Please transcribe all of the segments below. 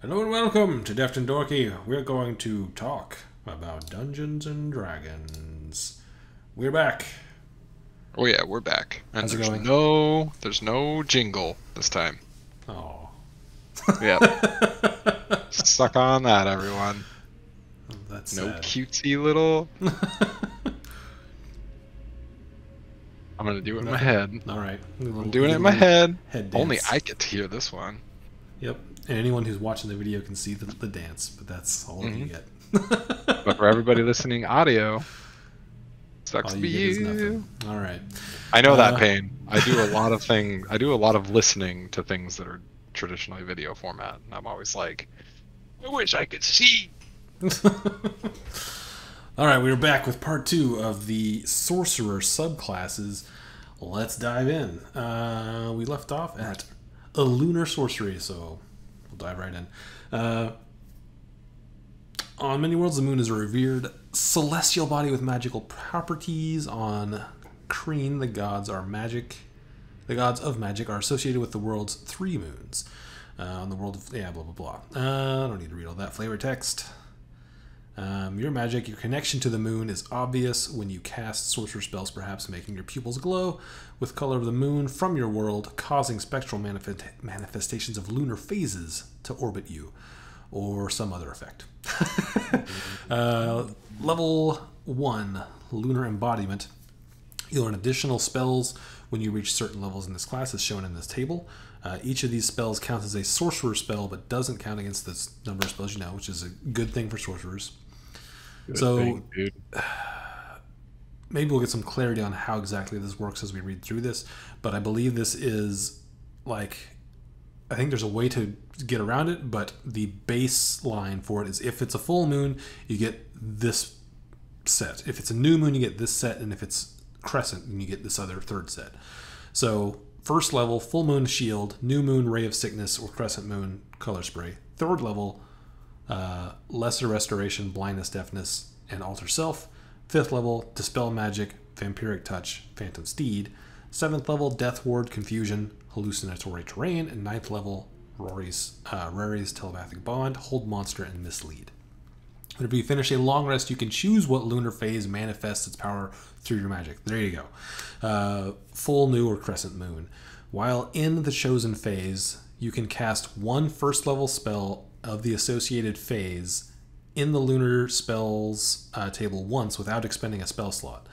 Hello and welcome to Deft and Dorky. We're going to talk about Dungeons and Dragons. We're back. Oh yeah, we're back. And How's it there's going? there's no jingle this time. Oh. Yep. Suck on that, everyone. That's No sad. cutesy little. I'm gonna do it in my head. Alright. I'm doing it in my head. Head dance. Only I get to hear this one. Yep. And anyone who's watching the video can see the dance, but that's all you get. But for everybody listening audio, sucks All to be you get is you. nothing. Alright. I know that pain. I do a lot of things. I do a lot of listening to things that are traditionally video format, and I'm always like, I wish I could see. Alright, we're back with part 2 of the Sorcerer subclasses. Let's dive in. We left off at a lunar sorcery, so we'll dive right in. On many worlds, the moon is a revered celestial body with magical properties. On Kreen, the gods of magic are associated with the world's 3 moons. On the world of blah blah blah. I don't need to read all that flavor text. Your magic, your connection to the moon is obvious when you cast sorcerer spells, perhaps making your pupils glow with color of the moon from your world, causing spectral manifestations of lunar phases to orbit you, or some other effect. Level 1, Lunar Embodiment. You learn additional spells when you reach certain levels in this class, as shown in this table. Each of these spells counts as a sorcerer spell, but doesn't count against the number of spells you know, which is a good thing for sorcerers. Maybe we'll get some clarity on how exactly this works as we read through this, but I believe this is like, I think there's a way to get around it, but the baseline for it is if it's a full moon, you get this set. If it's a new moon, you get this set, and if it's crescent, then you get this other third set. So first level, full moon shield, new moon ray of sickness, or crescent moon color spray. Third level, lesser restoration, blindness, deafness, and alter self. Fifth level, dispel magic, vampiric touch, phantom steed. Seventh level, death ward, confusion, hallucinatory terrain. And ninth level, Rary's telepathic bond, hold monster, and mislead. Whenever you finish a long rest, you can choose what lunar phase manifests its power through your magic. There you go. Full, new, or crescent moon. While in the chosen phase, you can cast one first level spell of the associated phase in the lunar spells table once without expending a spell slot.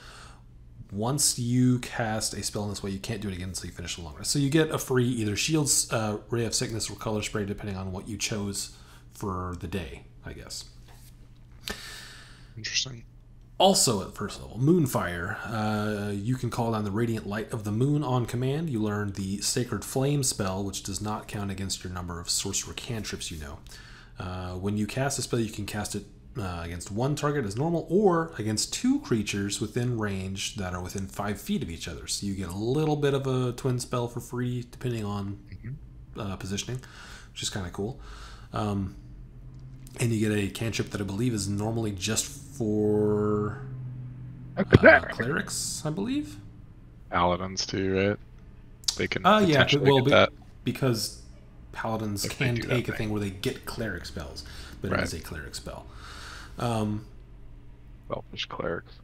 Once you cast a spell in this way, you can't do it again until you finish the long rest. So you get a free either shields, ray of sickness, or color spray, depending on what you chose for the day, I guess. Interesting. Also at first level, Moonfire. You can call down the radiant light of the moon on command. You learn the Sacred Flame spell, which does not count against your number of sorcerer cantrips you know. When you cast a spell, you can cast it against one target as normal, or against 2 creatures within range that are within 5 feet of each other. So you get a little bit of a twin spell for free, depending on positioning, which is kind of cool. And you get a cantrip that I believe is normally just for clerics, I believe. Paladins too, right? They can. Because paladins can take a thing where they get cleric spells, but it is a cleric spell. Selfish clerics.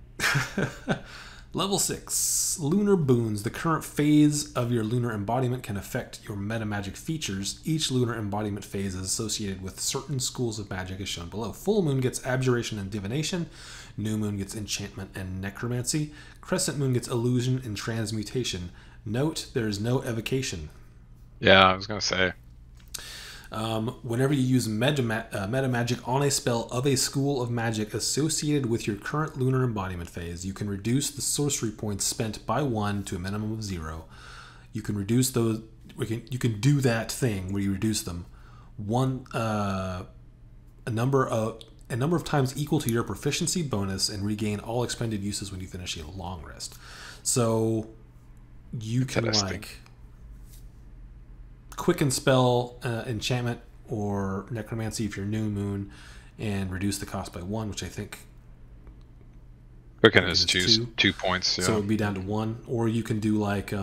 Level 6, Lunar Boons. The current phase of your lunar embodiment can affect your metamagic features. Each lunar embodiment phase is associated with certain schools of magic as shown below. Full moon gets abjuration and divination. New moon gets enchantment and necromancy. Crescent moon gets illusion and transmutation. Note, there is no evocation. Yeah, I was going to say. Whenever you use meta magic on a spell of a school of magic associated with your current lunar embodiment phase, you can reduce the sorcery points spent by 1 to a minimum of 0. You can reduce those. You can do that thing where you reduce them a number of times equal to your proficiency bonus, and regain all expended uses when you finish a long rest. So you can quicken spell, enchantment, or necromancy if you're new moon, and reduce the cost by 1, which I think quicken is 2 points. Yeah. So it would be down to 1. Or you can do like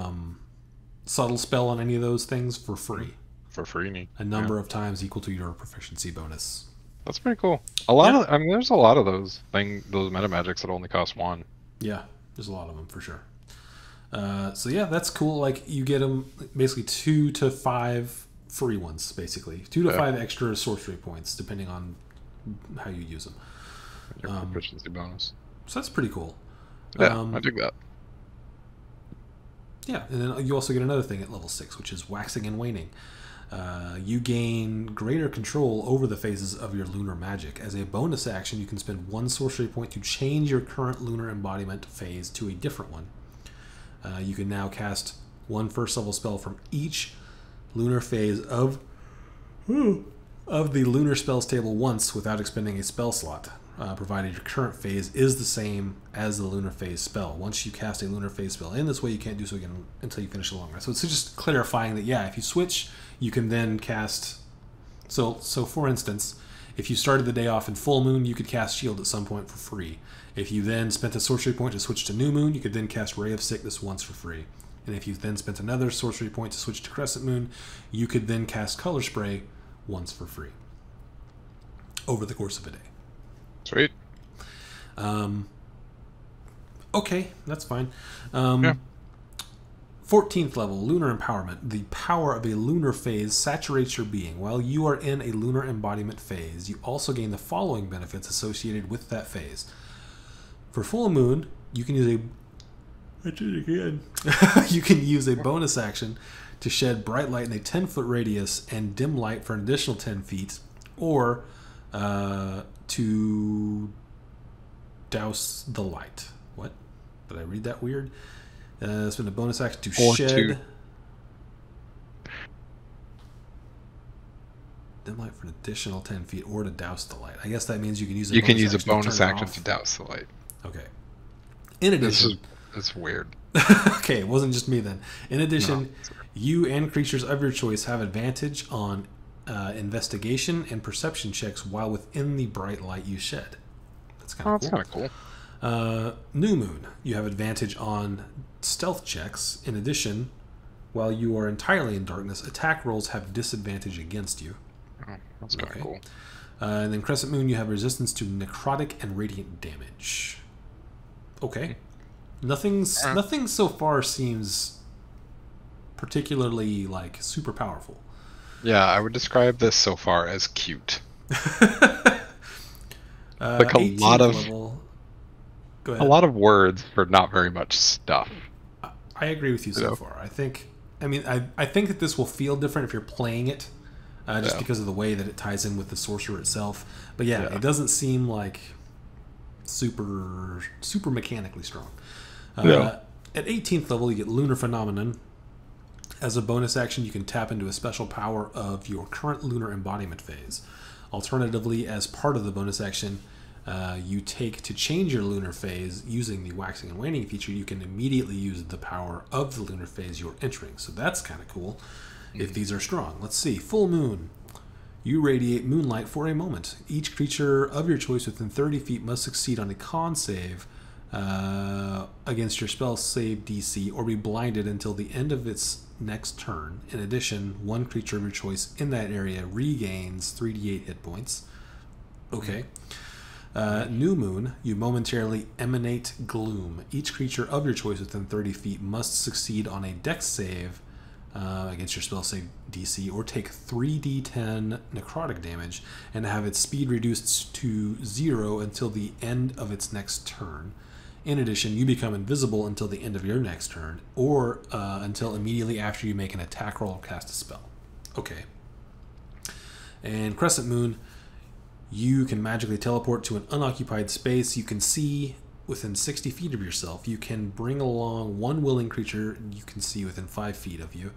subtle spell on any of those things for free. for free. a number of times equal to your proficiency bonus. That's pretty cool. A lot of, I mean, there's a lot of those meta magics that only cost 1. Yeah, there's a lot of them for sure. So yeah, that's cool. Like you get them basically 2 to 5 free ones, basically 2 to 5 extra sorcery points depending on how you use them. Your proficiency bonus. So that's pretty cool. Yeah, I dig that. Yeah, and then you also get another thing at level 6, which is waxing and waning. You gain greater control over the phases of your lunar magic. As a bonus action, you can spend 1 sorcery point to change your current lunar embodiment phase to a different one. You can now cast 1 first level spell from each lunar phase of the lunar spells table once without expending a spell slot, provided your current phase is the same as the lunar phase spell. Once you cast a lunar phase spell in this way, you can't do so again until you finish the long rest. So it's just clarifying that, yeah, if you switch, you can then cast... So for instance, if you started the day off in full moon, you could cast shield at some point for free. If you then spent a sorcery point to switch to new moon, you could then cast Ray of Sickness once for free. And if you then spent another sorcery point to switch to crescent moon, you could then cast Color Spray once for free over the course of a day. Sweet. Okay, that's fine. Yeah. 14th level, Lunar Empowerment. The power of a lunar phase saturates your being. While you are in a lunar embodiment phase, you also gain the following benefits associated with that phase. For full moon, you can use you can use a bonus action to shed bright light in a 10-foot radius and dim light for an additional 10 feet, or to douse the light. What? Did I read that weird? Spend a bonus action to shed dim light for an additional 10 feet, or to douse the light. I guess that means you can use a bonus action to douse the light. Okay. In addition... That's weird. Okay, it wasn't just me then. In addition, you and creatures of your choice have advantage on investigation and perception checks while within the bright light you shed. That's kind of cool. That's kind of cool. New moon, you have advantage on stealth checks. In addition, while you are entirely in darkness, attack rolls have disadvantage against you. Oh, that's kind of cool. And then crescent moon, you have resistance to necrotic and radiant damage. Okay. Nothing so far seems particularly like super powerful. Yeah, I would describe this so far as cute. Like a lot of words for not very much stuff. I agree with you so far. I think that this will feel different if you're playing it, just because of the way that it ties in with the sorcerer itself. But yeah, it doesn't seem like super mechanically strong. At 18th level, you get Lunar Phenomenon. As a bonus action, you can tap into a special power of your current lunar embodiment phase. Alternatively, as part of the bonus action you take to change your lunar phase using the waxing and waning feature, you can immediately use the power of the lunar phase you're entering. So that's kind of cool if these are strong. Let's see. Full moon. You radiate moonlight for a moment. Each creature of your choice within 30 feet must succeed on a con save against your spell save DC or be blinded until the end of its next turn. In addition, one creature of your choice in that area regains 3d8 hit points. Okay. New moon, you momentarily emanate gloom. Each creature of your choice within 30 feet must succeed on a dex save against your spell save DC or take 3d10 necrotic damage and have its speed reduced to 0 until the end of its next turn. In addition, you become invisible until the end of your next turn, or until immediately after you make an attack roll or cast a spell. Okay. And Crescent Moon, you can magically teleport to an unoccupied space. You can see within 60 feet of yourself. You can bring along one willing creature you can see within 5 feet of you.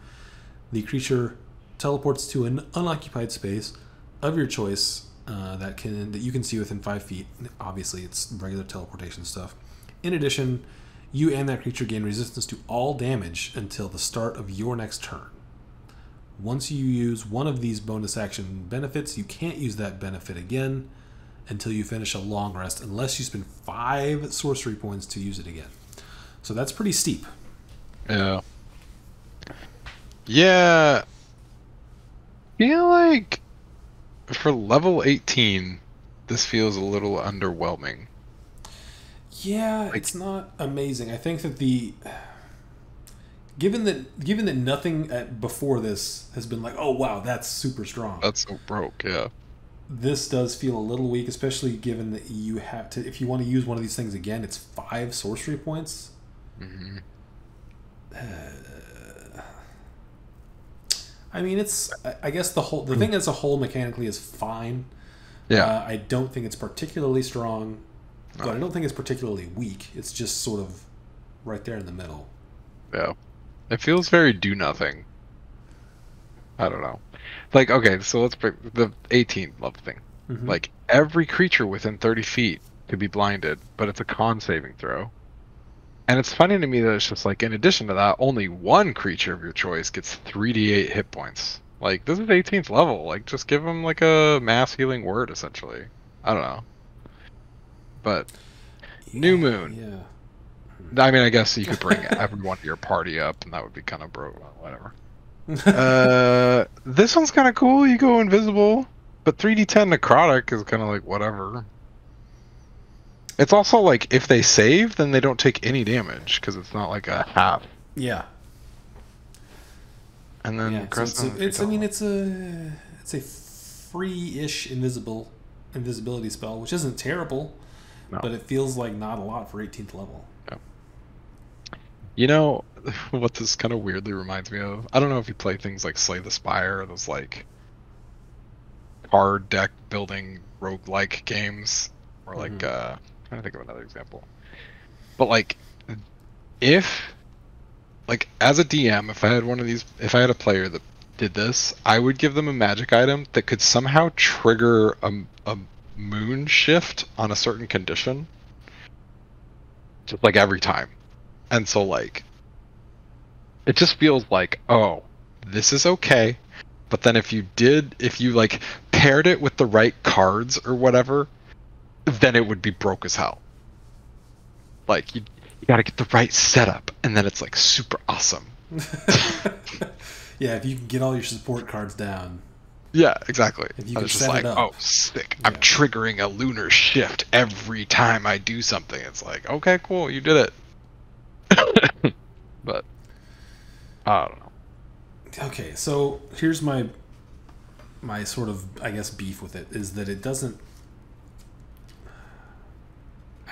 The creature teleports to an unoccupied space of your choice that you can see within 5 feet. Obviously, it's regular teleportation stuff. In addition, you and that creature gain resistance to all damage until the start of your next turn. Once you use one of these bonus action benefits, you can't use that benefit again until you finish a long rest, unless you spend 5 sorcery points to use it again. So that's pretty steep. Yeah. Yeah. feel like for level 18, this feels a little underwhelming. Yeah, Like, it's not amazing. I think that the given that nothing before this has been like, oh wow, that's super strong. that's so broke, yeah. This does feel a little weak, especially given that you have to, if you want to use one of these things again, it's 5 sorcery points. Hmm. I mean, it's. I guess the thing as a whole mechanically is fine. Yeah, I don't think it's particularly strong, but no, I don't think it's particularly weak. It's just sort of right there in the middle. yeah. It feels very do nothing. I don't know. Like, okay, so let's break the 18 level thing. Hmm. Like, every creature within 30 feet could be blinded, but it's a con saving throw. And it's funny to me that it's just like, in addition to that, only one creature of your choice gets 3d8 hit points. Like, this is 18th level. Like, just give them like a mass healing word, essentially. I don't know. But New Moon. Yeah. I mean, I guess you could bring everyone to your party up, and that would be kind of broke. Whatever. This one's kind of cool. You go invisible, but 3d10 necrotic is kind of like whatever. It's also like if they save, then they don't take any damage because it's not like a half. Yeah. And then Yeah. So Crescent. I mean, it's a free-ish invisibility spell, which isn't terrible, No. but it feels like not a lot for 18th level. Yeah. You know what this kind of weirdly reminds me of? I don't know if you play things like Slay the Spire or those like card deck building roguelike games, or like I'm trying to think of another example. But like if like as a DM, if I had one of these, if I had a player that did this, I would give them a magic item that could somehow trigger a moon shift on a certain condition, just like every time. And so like it just feels like, oh, this is okay. But then if you like paired it with the right cards or whatever, then it would be broke as hell. Like you got to get the right setup, and then it's like super awesome. Yeah, if you can get all your support cards down. Yeah, exactly. If you I can was just set like, it up. oh, sick. Yeah. I'm triggering a lunar shift every time I do something. It's like, okay, cool, you did it. But I don't know. Okay, so here's my sort of, I guess, beef with it is that it doesn't.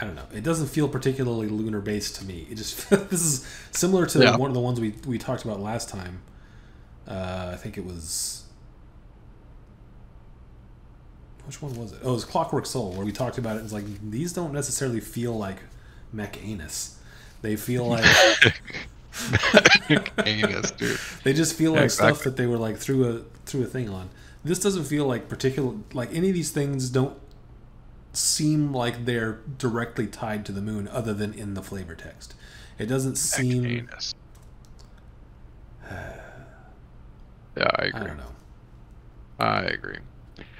I don't know. It doesn't feel particularly lunar based to me. It just this is similar to Yeah. one of the ones we talked about last time. I think it was, which one was it? Oh, it was Clockwork Soul, where we talked about it. It's like these don't necessarily feel like mech anus. They feel like Anus, dude. they just feel like Yeah, stuff exactly. that they were like threw a thing on. This doesn't feel like particular, like any of these things don't seem like they're directly tied to the moon other than in the flavor text. It doesn't seem. Anus. Yeah, I I agree. don't know. I agree.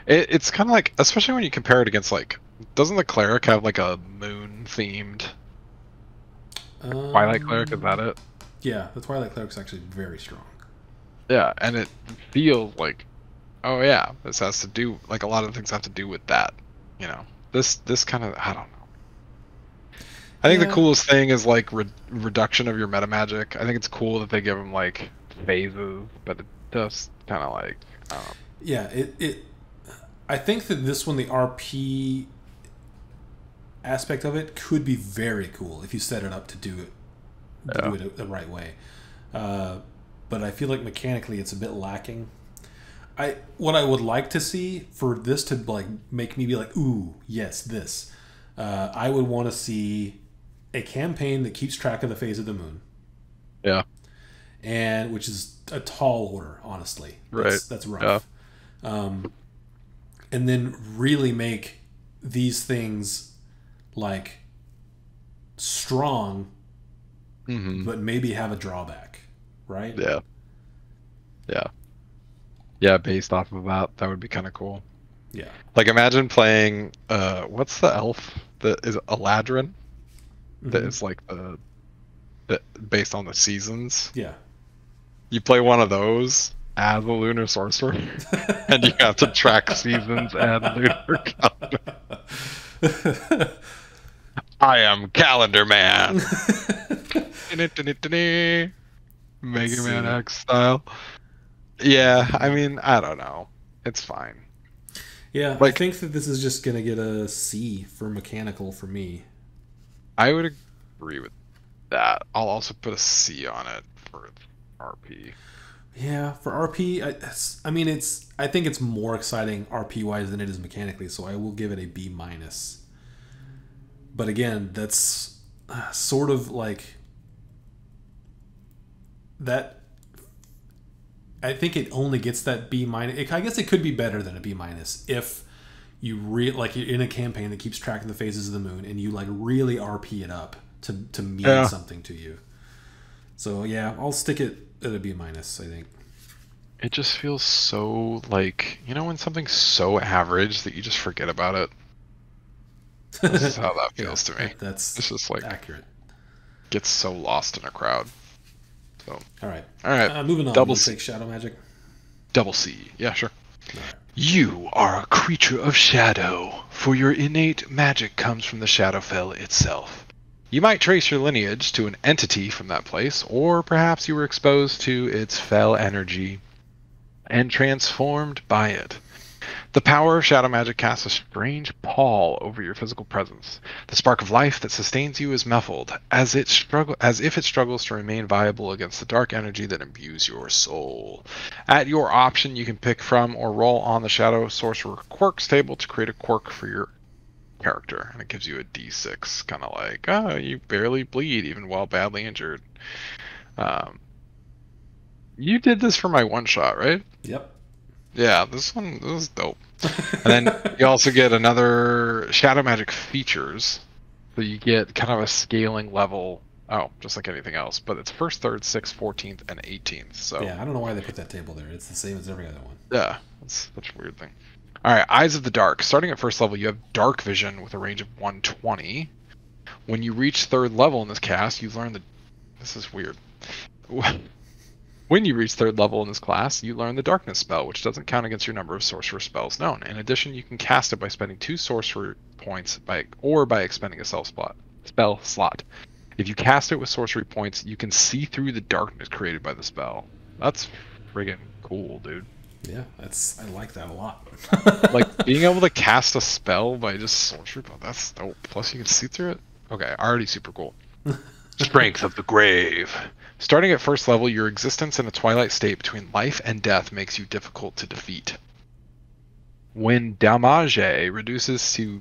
It's kind of like, especially when you compare it against like, doesn't the cleric have like a moon themed Twilight cleric? Is that it? Yeah, the Twilight Cleric's actually very strong. Yeah, and it feels like, oh yeah, this has to do like a lot of things have to do with that. You know, this kind of, I don't know. I think the Yeah. coolest thing is like reduction of your meta magic. I think it's cool that they give them like phases, but it does kind of like, I don't know. Yeah, it I think that this one, the RP aspect of it, could be very cool if you set it up to do it the right way. But I feel like mechanically it's a bit lacking. What I would like to see for this to like make me be like, ooh, yes, this. I would want to see a campaign that keeps track of the phase of the moon, Yeah. and which is a tall order, honestly. Right. That's rough. And then really make these things like strong, Mm-hmm. but maybe have a drawback, right? Yeah. Yeah. Yeah, based off of that, that would be kind of cool. Yeah. Like imagine playing what's the elf that is Eladrin that Mhm. is like the based on the seasons. Yeah. You play one of those as a lunar sorcerer, and you have to track seasons and lunar calendar. I am Calendar Man. Let's Mega Man see. X style. Yeah, I mean, I don't know. It's fine. Yeah, I Like, think that this is just gonna get a C for mechanical for me. I would agree with that. I'll also put a C on it for RP. Yeah, for RP, I mean, it's. I think it's more exciting RP wise than it is mechanically, so I will give it a B minus. But again, that's sort of like that. I think it only gets that B minus. I guess it could be better than a B minus if you like you're in a campaign that keeps track of the phases of the moon and you like really RP it up to mean Yeah. something to you. So yeah, I'll stick it at a B minus. I think. It just feels so like, when something's so average that you just forget about it. This is how that Yeah, feels to me. that's It's just like accurate. gets so lost in a crowd. So, All right, all right, moving on. double We'll C, take shadow magic. double C. Yeah, sure. All right. You are a creature of shadow, for your innate magic comes from the Shadowfell itself. You might trace your lineage to an entity from that place, or perhaps you were exposed to its fell energy and transformed by it. The power of shadow magic casts a strange pall over your physical presence. The spark of life that sustains you is muffled, as if it struggles to remain viable against the dark energy that imbues your soul. At your option, you can pick from or roll on the Shadow Sorcerer quirks table to create a quirk for your character, and it gives you a D6, kind of like, oh, you barely bleed even while badly injured. You did this for my one shot, right? Yep. Yeah, this is dope. And then you also get another shadow magic features. So you get kind of a scaling level. Oh, just like anything else. But it's first, third, sixth, 14th, and 18th. So Yeah, I don't know why they put that table there. It's the same as every other one. yeah, that's such a weird thing. Alright, Eyes of the Dark. Starting at first level, you have Dark Vision with a range of 120. When you reach third level in this cast, you learn the... This is weird. When you reach third level in this class, you learn the Darkness spell, which doesn't count against your number of sorcerer spells known. In addition, you can cast it by spending 2 sorcerer points by expending a spell slot. If you cast it with sorcery points, you can see through the darkness created by the spell. That's friggin' cool, dude. Yeah, I like that a lot. Like, being able to cast a spell by just sorcery, that's dope. Plus, you can see through it. Okay, already super cool. Strength of the Grave. Starting at first level, your existence in a twilight state between life and death makes you difficult to defeat. When damage reduces to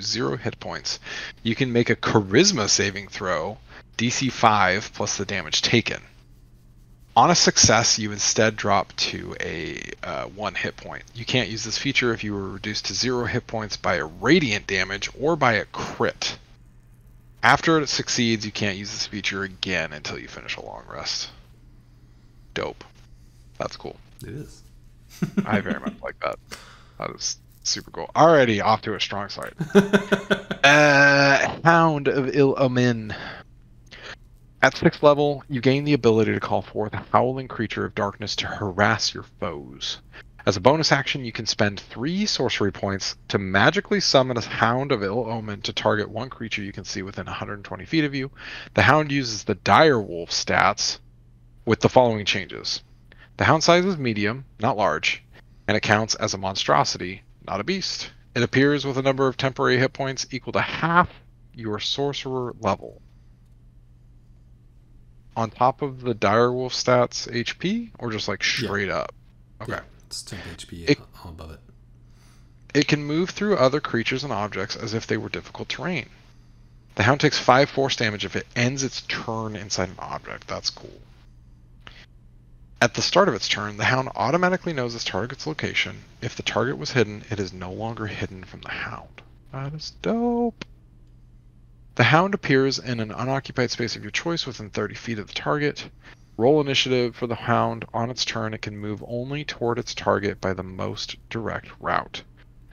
0 hit points, you can make a charisma saving throw, DC 5 plus the damage taken. On a success, you instead drop to a 1 hit point. You can't use this feature if you were reduced to 0 hit points by a radiant damage or by a crit. After it succeeds, you can't use this feature again until you finish a long rest. Dope. That's cool. It is. I very much like that. That is super cool. Already off to a strong start. Hound of Ill Omen. At 6th level, you gain the ability to call forth a howling creature of darkness to harass your foes. As a bonus action, you can spend 3 sorcery points to magically summon a Hound of Ill Omen to target one creature you can see within 120 feet of you. The Hound uses the Dire Wolf stats with the following changes. The Hound size is medium, not large, and it counts as a monstrosity, not a beast. It appears with a number of temporary hit points equal to half your sorcerer level. On top of the Direwolf stats HP, or just like straight up? Okay. Yeah, it's 10 HP all above it. It can move through other creatures and objects as if they were difficult terrain. The Hound takes 5 force damage if it ends its turn inside an object. That's cool. At the start of its turn, the Hound automatically knows its target's location. If the target was hidden, it is no longer hidden from the Hound. That is dope. The Hound appears in an unoccupied space of your choice within 30 feet of the target. Roll initiative for the Hound. On its turn, it can move only toward its target by the most direct route,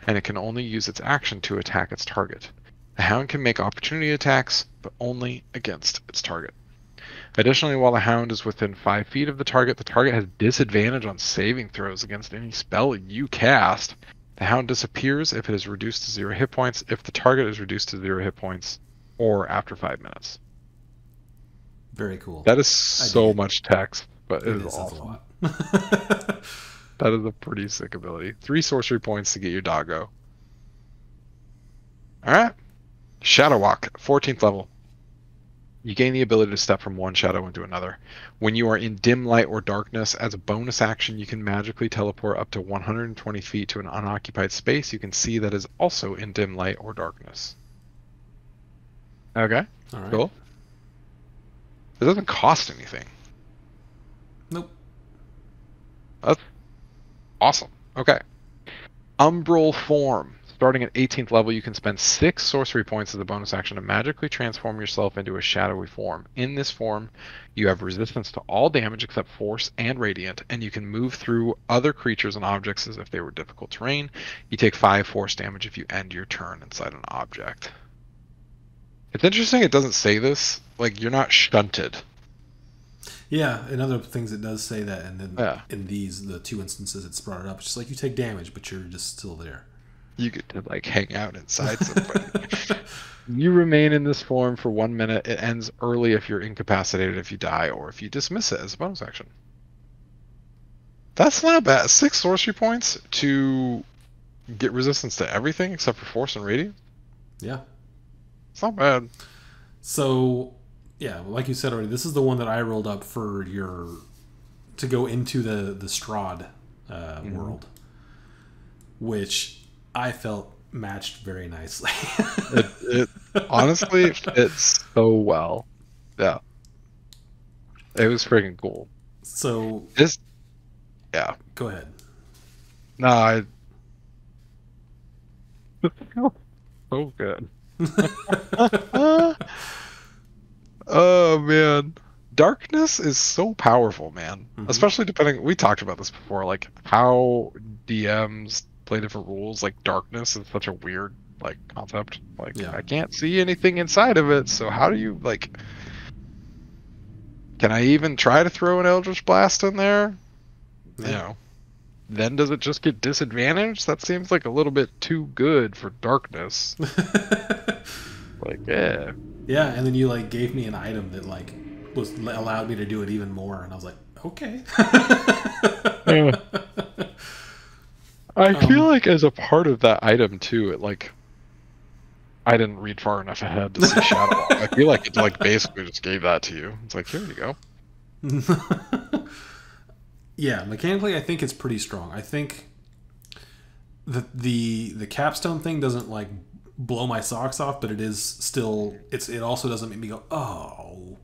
and it can only use its action to attack its target. The Hound can make opportunity attacks, but only against its target. Additionally, while the Hound is within 5 feet of the target has disadvantage on saving throws against any spell you cast. The Hound disappears if it is reduced to 0 hit points, if the target is reduced to 0 hit points, or after 5 minutes. Very cool. That is so much text, but it is That's awesome. a lot. That is a pretty sick ability. 3 sorcery points to get your doggo. Alright. Shadow Walk, 14th level. You gain the ability to step from one shadow into another. When you are in dim light or darkness, as a bonus action, you can magically teleport up to 120 feet to an unoccupied space you can see that is also in dim light or darkness. Okay, All right. cool. It doesn't cost anything. Nope. That's awesome. Okay. Umbral Form. Starting at 18th level, you can spend 6 sorcery points as a bonus action to magically transform yourself into a shadowy form. In this form, you have resistance to all damage except force and radiant, and you can move through other creatures and objects as if they were difficult terrain. You take 5 force damage if you end your turn inside an object. It's interesting it doesn't say this. Like, you're not shunted. Yeah, in other things it does say that, and then in the 2 instances it's brought it up. It's just like you take damage, but you're just still there. You get to like hang out inside somebody. You remain in this form for 1 minute. It ends early if you're incapacitated, if you die, or if you dismiss it as a bonus action. That's not bad. 6 sorcery points to get resistance to everything except for force and radiant. Yeah. It's not bad. So, yeah, like you said already, this is the one that I rolled up for to go into the Strahd world, which I felt matched very nicely. it honestly fits so well. Yeah. It was freaking cool. So yeah. Go ahead. No, so good. Oh man. Darkness is so powerful, man. Mm-hmm. Especially depending, we talked about this before, like how DMs play different rules. Like darkness is such a weird like concept. Like I can't see anything inside of it, so how do you like, can I even try to throw an Eldritch Blast in there? Yeah. You know, then does it just get disadvantaged? That seems like a little bit too good for darkness. Like, yeah. Yeah, and then you like gave me an item that like allowed me to do it even more, and I was like, okay. I feel like as a part of that item too, it like, I didn't read far enough ahead to see Shadow. I feel like it like basically just gave that to you. It's like, here you go. Yeah, mechanically I think it's pretty strong. I think the capstone thing doesn't like blow my socks off, but it is still it also doesn't make me go, oh.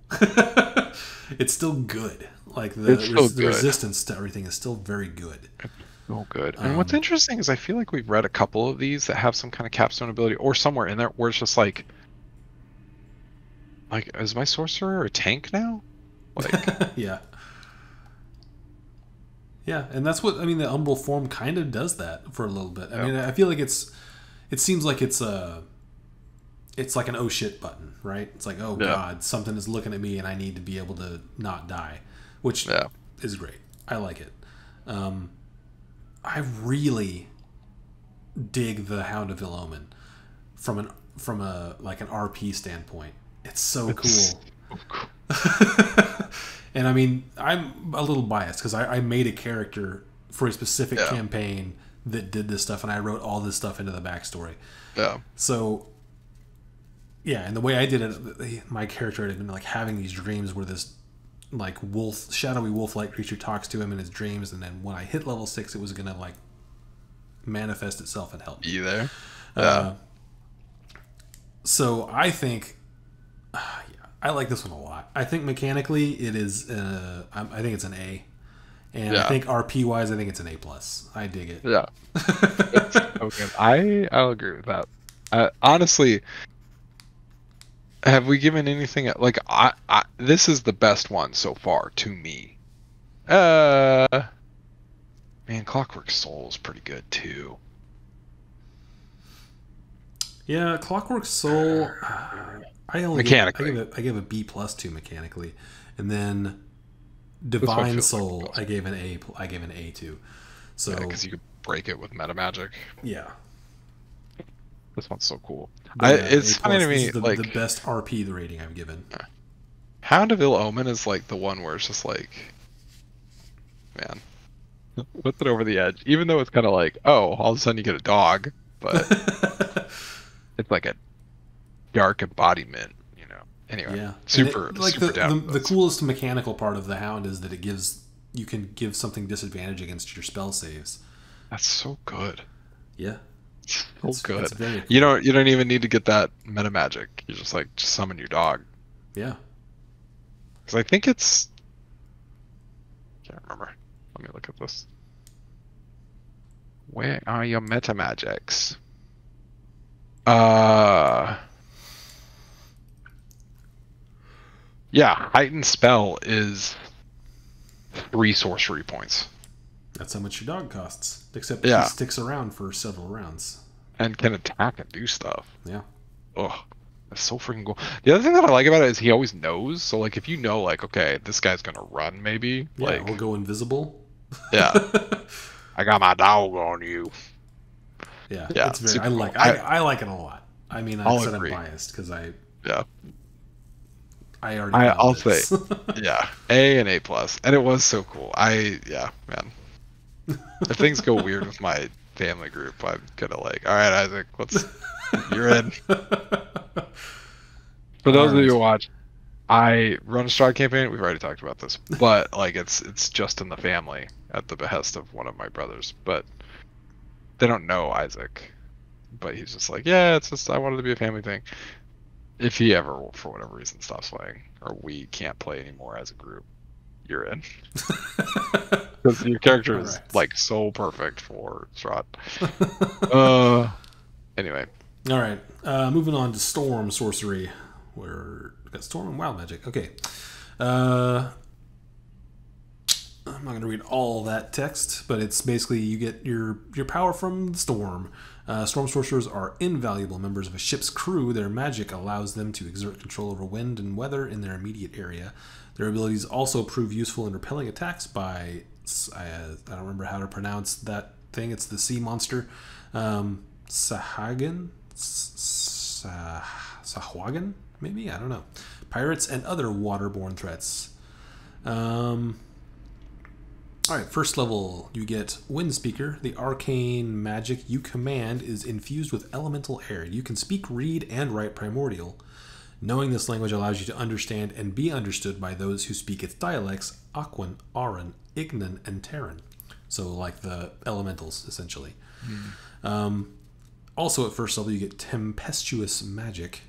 It's still good. Like the resistance to everything is still very good. Oh, good. And what's interesting is I feel like we've read a couple of these that have some kind of capstone ability, or somewhere in there where it's just like is my sorcerer a tank now? Like, yeah, and that's what I mean. The Umbral Form kind of does that for a little bit. I mean, I feel like it seems like it's like an oh shit button, right? It's like, oh god, something is looking at me and I need to be able to not die, which is great. I like it. I really dig the Hound of Ill-Omen from a like an RP standpoint. It's so cool. And I mean, I'm a little biased because I made a character for a specific campaign that did this stuff, and I wrote all this stuff into the backstory. Yeah. So, yeah, and the way I did it, my character had been like having these dreams where this like shadowy wolf-like creature talks to him in his dreams, and then when I hit level 6, it was gonna like manifest itself and help me. You there? Yeah. So I think, I like this one a lot. I think mechanically it is. I think it's an A, and I think RP wise, I think it's an A+. I dig it. Yeah. Okay. I'll agree with that. Honestly, have we given anything like this is the best one so far to me. Man, Clockwork Soul is pretty good too. Yeah, Clockwork Soul. Mechanically. I gave a B plus to mechanically, and then This one Divine feels like Soul the best. I gave an A. I gave an A to. So Yeah, because you could break it with meta magic. yeah, This one's so cool. but yeah, A It's funny plus. to This me, is the like, best RP the rating I've given. Hound of Ill Omen is like the one where it's just like, man, puts it over the edge. Even though it's kind of like, oh, all of a sudden you get a dog, but it's like a dark embodiment, you know. Anyway, Yeah, and super, like super down with the this. coolest mechanical part of the Hound is that you can give something disadvantage against your spell saves. That's so good. Yeah, So good. it's very cool. You don't even need to get that meta magic. You just like just summon your dog. Yeah. Because I think it's, can't remember. Let me look at this. Where are your meta magics? Yeah, heightened spell is 3 sorcery points. That's how much your dog costs. Except Yeah. he sticks around for several rounds. And can attack and do stuff. Yeah. Ugh, that's so freaking cool. The other thing that I like about it is he always knows. So like if you know like, okay, this guy's gonna run maybe. Yeah, Like or go invisible. yeah. I got my dog on you. Yeah, Yeah, it's very. super I like. cool. I like it a lot. I mean, I'll I said I'm agree. biased because Yeah. I already. I'll say this. yeah. A and A plus. And it was so cool. Yeah, man. If things go weird with my family group, I'm gonna like, all right, Isaac, you're in. For those of you who watch, I run a Strahd campaign. We've already talked about this, but like it's just in the family at the behest of one of my brothers. But they don't know Isaac. But he's just like, yeah, it's just I wanted to be a family thing. If he ever, for whatever reason, stops playing or we can't play anymore as a group, you're in. Because your character is like so perfect for Strahd. Anyway. All right. Moving on to Storm Sorcery. Where we got Storm and Wild Magic. Okay. I'm not going to read all that text, but it's basically you get your power from the Storm. Storm Sorcerers are invaluable members of a ship's crew. Their magic allows them to exert control over wind and weather in their immediate area. Their abilities also prove useful in repelling attacks by, I don't remember how to pronounce that thing. It's the sea monster. Sahagin? Sahwagan? Maybe? I don't know. Pirates and other waterborne threats. Alright, first level, you get Wind Speaker. The arcane magic you command is infused with elemental air. You can speak, read, and write Primordial. Knowing this language allows you to understand and be understood by those who speak its dialects, Aquan, Aran, Ignan, and Terran. So like the elementals, essentially. Also at first level, you get Tempestuous Magic.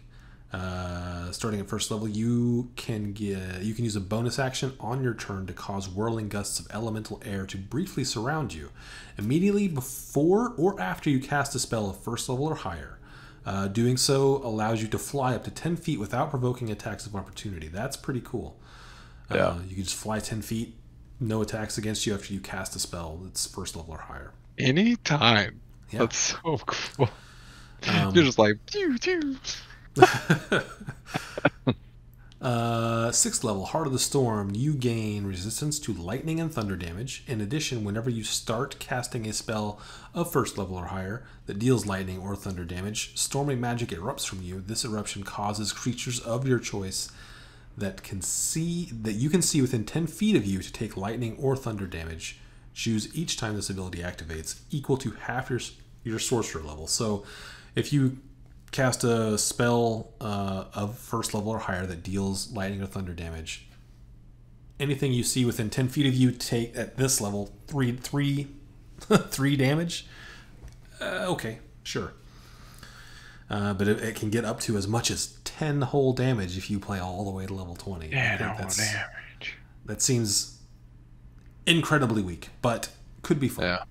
Starting at first level, you can use a bonus action on your turn to cause whirling gusts of elemental air to briefly surround you, immediately before or after you cast a spell of first level or higher. Doing so allows you to fly up to 10 feet without provoking attacks of opportunity. That's pretty cool. Yeah. You can just fly 10 feet, no attacks against you after you cast a spell that's first level or higher. Anytime. Yeah. That's so cool. You're just like, pew, pew. Sixth level, Heart of the Storm. You gain resistance to lightning and thunder damage. In addition, whenever you start casting a spell of first level or higher that deals lightning or thunder damage, stormy magic erupts from you. This eruption causes creatures of your choice that you can see within 10 feet of you to take lightning or thunder damage. Choose each time this ability activates, equal to half your sorcerer level. So if you cast a spell of first level or higher that deals lightning or thunder damage, anything you see within 10 feet of you take at this level three damage. Okay, sure. But it can get up to as much as 10 whole damage if you play all the way to level 20. Yeah, damage. That seems incredibly weak, but could be fun. Yeah.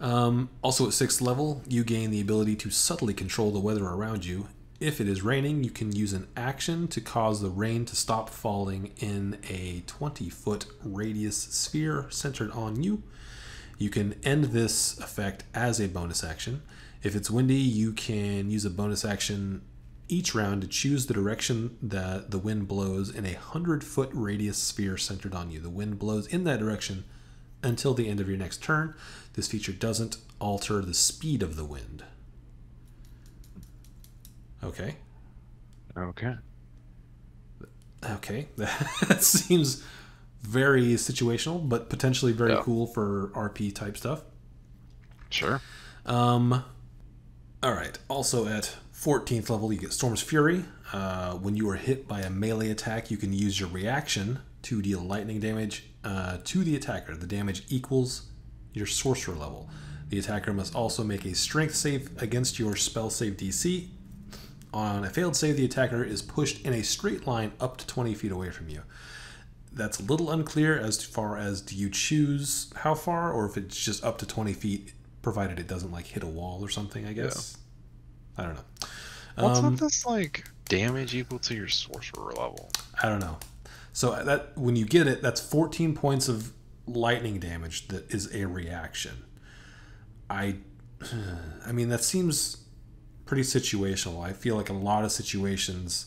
Also at 6th level, you gain the ability to subtly control the weather around you. If it is raining, you can use an action to cause the rain to stop falling in a 20-foot radius sphere centered on you. You can end this effect as a bonus action. If it's windy, you can use a bonus action each round to choose the direction that the wind blows in a 100-foot radius sphere centered on you. The wind blows in that direction until the end of your next turn. This feature doesn't alter the speed of the wind. Okay. Okay. Okay. That seems very situational, but potentially very cool for RP type stuff. Sure. All right. Also at 14th level, you get Storm's Fury. When you are hit by a melee attack, you can use your reaction to deal lightning damage to the attacker. The damage equals your Sorcerer level. The attacker must also make a strength save against your spell save DC. On a failed save, the attacker is pushed in a straight line up to 20 feet away from you. That's a little unclear as far as do you choose how far, or if it's just up to 20 feet, provided it doesn't like hit a wall or something, I guess. Yeah. I don't know. What's up this like damage equal to your Sorcerer level? I don't know. So that when you get it, that's 14 points of lightning damage that is a reaction. I mean, that seems pretty situational. I feel like in a lot of situations,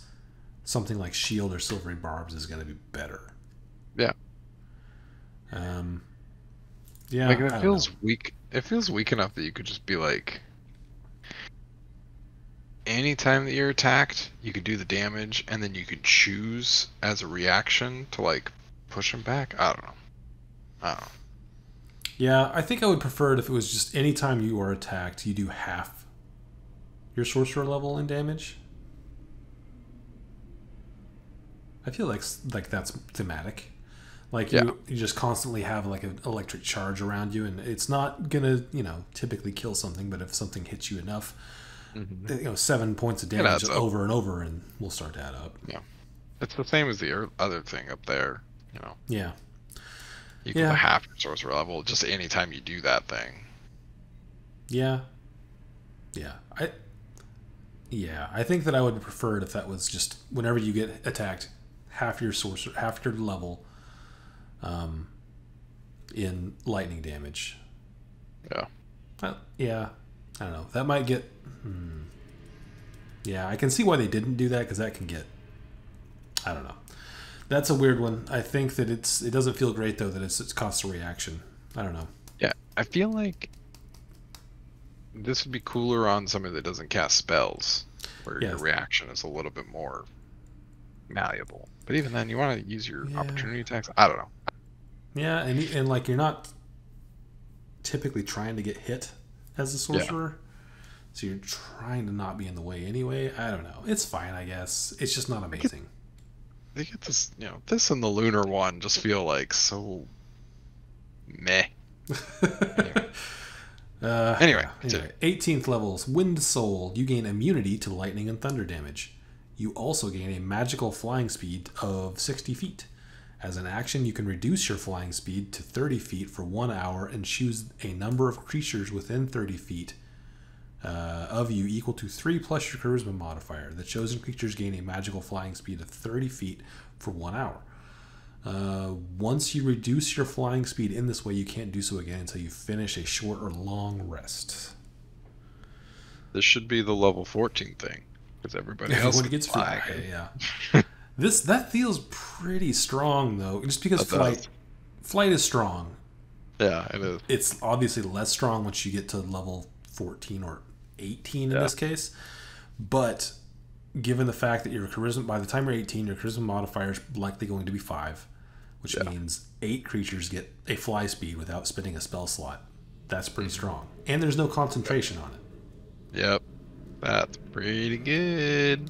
something like Shield or Silvery Barbs is going to be better. Yeah. Yeah. Like it feels weak. It feels weak enough that you could just be like, anytime that you're attacked, you could do the damage, and then you could choose as a reaction to like push him back. I don't know. Yeah, I think I would prefer it if it was just anytime you are attacked, you do half your Sorcerer level in damage. I feel like that's thematic. Like you just constantly have like an electric charge around you, and it's not gonna typically kill something, but if something hits you enough, 7 points of damage over and over, and we'll start to add up. Yeah, it's the same as the other thing up there. Yeah. Equal to half your Sorcerer level just anytime you do that thing. Yeah. I think that I would prefer it if that was just whenever you get attacked, half your level in lightning damage. Yeah. I don't know. That might get... Yeah, I can see why they didn't do that, because that can get... I don't know. That's a weird one. I think that it doesn't feel great, though, that it's cost a reaction. I don't know. Yeah, I feel like this would be cooler on somebody that doesn't cast spells, where your reaction is a little bit more malleable. But even then, you want to use your opportunity attacks? I don't know. Yeah, and like you're not typically trying to get hit as a sorcerer, so you're trying to not be in the way anyway. I don't know. It's fine, I guess. It's just not amazing. They get this, this and the lunar one just feel like so meh. Anyway, 18th levels, Wind Soul. You gain immunity to lightning and thunder damage. You also gain a magical flying speed of 60 feet. As an action, you can reduce your flying speed to 30 feet for 1 hour and choose a number of creatures within 30 feet of you equal to 3 plus your charisma modifier. The chosen creatures gain a magical flying speed of 30 feet for 1 hour. Once you reduce your flying speed in this way, you can't do so again until you finish a short or long rest. This should be the level 14 thing, because everybody else gets fly. Okay, yeah. That feels pretty strong though, just because flight is strong. Yeah, it is. It's obviously less strong once you get to level 14 or 18 in this case, but given the fact that your charisma, by the time you're 18, your charisma modifier is likely going to be 5, which means 8 creatures get a fly speed without spending a spell slot. That's pretty strong, and there's no concentration on it. Yep, that's pretty good.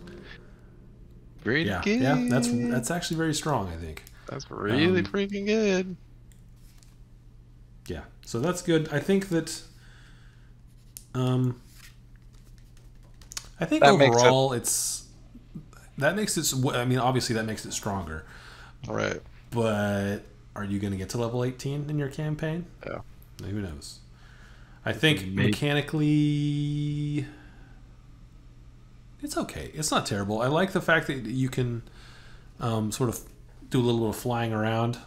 Pretty good. Yeah, that's actually very strong, I think. That's really freaking good. Yeah, so that's good. I think that overall that makes it I mean, obviously that makes it stronger. Right. But are you going to get to level 18 in your campaign? Yeah. Who knows? I think mechanically it's okay. It's not terrible. I like the fact that you can sort of do a little bit of flying around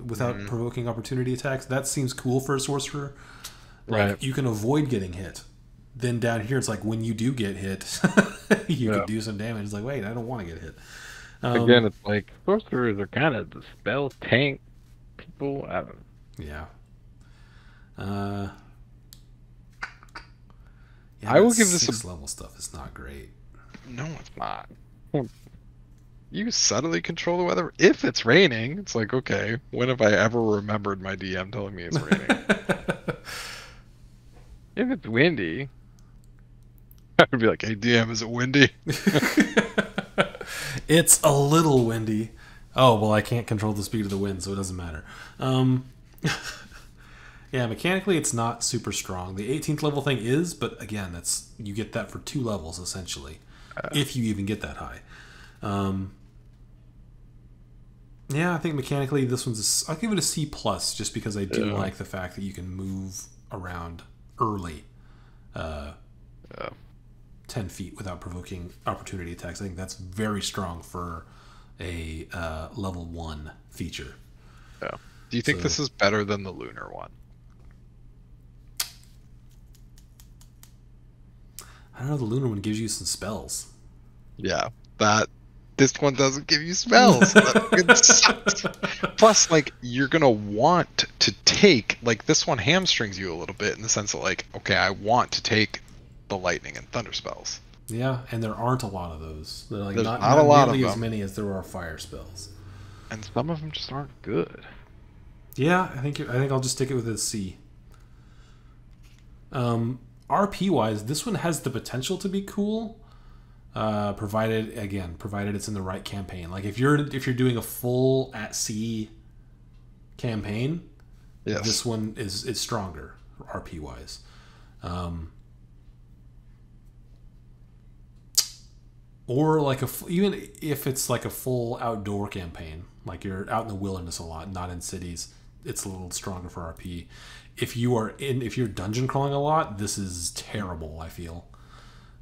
without provoking opportunity attacks. That seems cool for a sorcerer. Like, you can avoid getting hit then down here it's like when you do get hit, you Yeah. could do some damage. It's like, wait, I don't want to get hit. Again, it's like sorcerers are kind of the spell tank people. I don't. Yeah. Uh, yeah, I that will give this a 6th level stuff is not great. no. It's not. You subtly control the weather if it's raining. It's like, okay, when have I ever remembered my DM telling me it's raining? If it's windy, I would be like, hey DM, is it windy? It's a little windy. Oh, well, I can't control the speed of the wind, so it doesn't matter. Yeah, mechanically it's not super strong. The 18th level thing is, but again, that's you get that for 2 levels essentially, if you even get that high. Yeah, I think mechanically this I'll give it a C plus, just because I do like the fact that you can move around early, 10 feet without provoking opportunity attacks. I think that's very strong for a level 1 feature. Yeah. Do you think this is better than the lunar one? I don't know. The lunar one gives you some spells. Yeah, this one doesn't give you spells. That fucking sucks. Plus, like, you're gonna want to take, like, this one hamstrings you a little bit in the sense that, like, okay, I want to take the lightning and thunder spells. Yeah, and there aren't a lot of those. They're like There's not a lot of nearly as them. many as there are fire spells. And some of them just aren't good. Yeah, I think I'll just stick it with a C. RP wise, this one has the potential to be cool, provided it's in the right campaign. Like if you're doing a full at sea campaign, Yes. this one is stronger RP wise. Or like even if it's like a full outdoor campaign, like you're out in the wilderness a lot, not in cities, it's a little stronger for RP. If you're dungeon crawling a lot, this is terrible, I feel.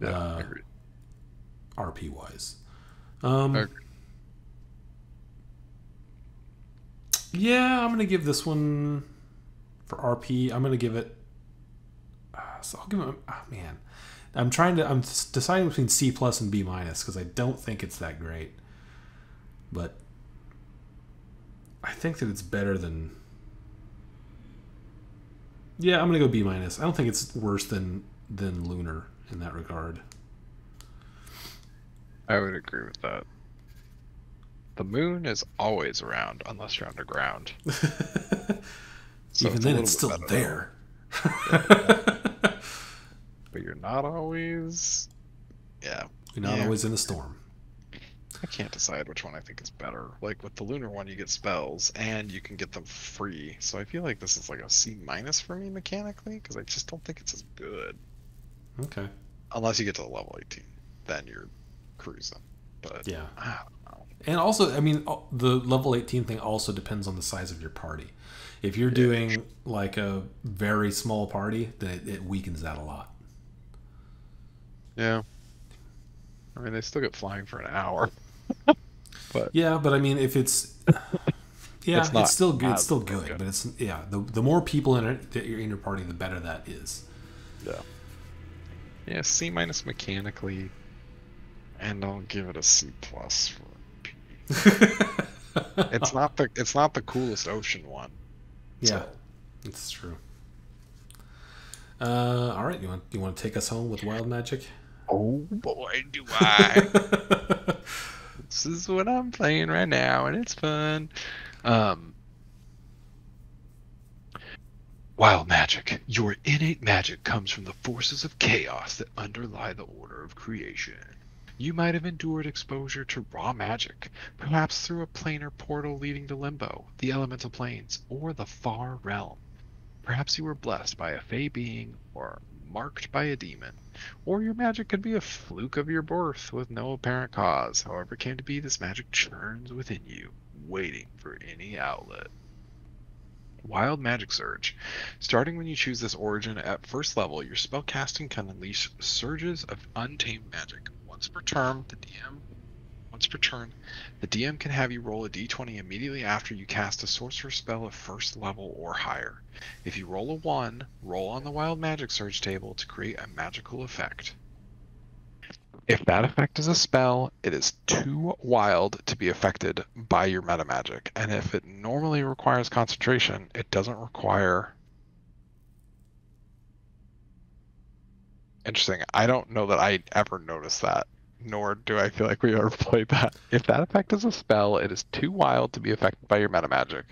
Yeah, agreed. RP wise. Agreed. Yeah, I'm gonna give this one for RP. I'm gonna give it. So I'll give it. Oh, man, I'm deciding between C plus and B minus because I don't think it's that great, but I think that it's better than. Yeah, I'm gonna go B minus. I don't think it's worse than Lunar in that regard. I would agree with that. The moon is always around unless you're underground. So Even then, it's still there. But you're not always. Yeah. You're not always in a storm. I can't decide which one I think is better. Like with the lunar one, you get spells and you can get them free. So I feel like this is like a C minus for me mechanically because I just don't think it's as good. Okay. Unless you get to the level 18, then you're cruising. But yeah, I don't know. And also, I mean, the level 18 thing also depends on the size of your party. If you're doing like a very small party, then it weakens that a lot. Yeah. I mean, they still get flying for an hour. But yeah, but I mean, if it's it's still good. It's still good, good. But it's the more people in it that you're in your party, the better that is. Yeah. Yeah, C minus mechanically, and I'll give it a C plus for P. It's not the coolest ocean one. Yeah, it's true. All right, you want to take us home with wild magic? Oh boy, do I! This is what I'm playing right now, and it's fun. Wild magic. Your innate magic comes from the forces of chaos that underlie the order of creation. You might have endured exposure to raw magic, perhaps through a planar portal leading to Limbo, the elemental planes, or the far realm. Perhaps you were blessed by a fey being, or marked by a demon, or your magic could be a fluke of your birth with no apparent cause. However it came to be, this magic churns within you, waiting for any outlet. Wild Magic Surge. Starting when you choose this origin at first level, your spellcasting can unleash surges of untamed magic. Once per turn, the DM once per turn, the DM can have you roll a d20 immediately after you cast a sorcerer spell of first level or higher. If you roll a 1, roll on the Wild Magic Surge table to create a magical effect. If that effect is a spell, it is too wild to be affected by your meta magic, and if it normally requires concentration, it doesn't require... Interesting. I don't know that I ever noticed that, nor do I feel like we ever played that. If that effect is a spell, it is too wild to be affected by your meta magic.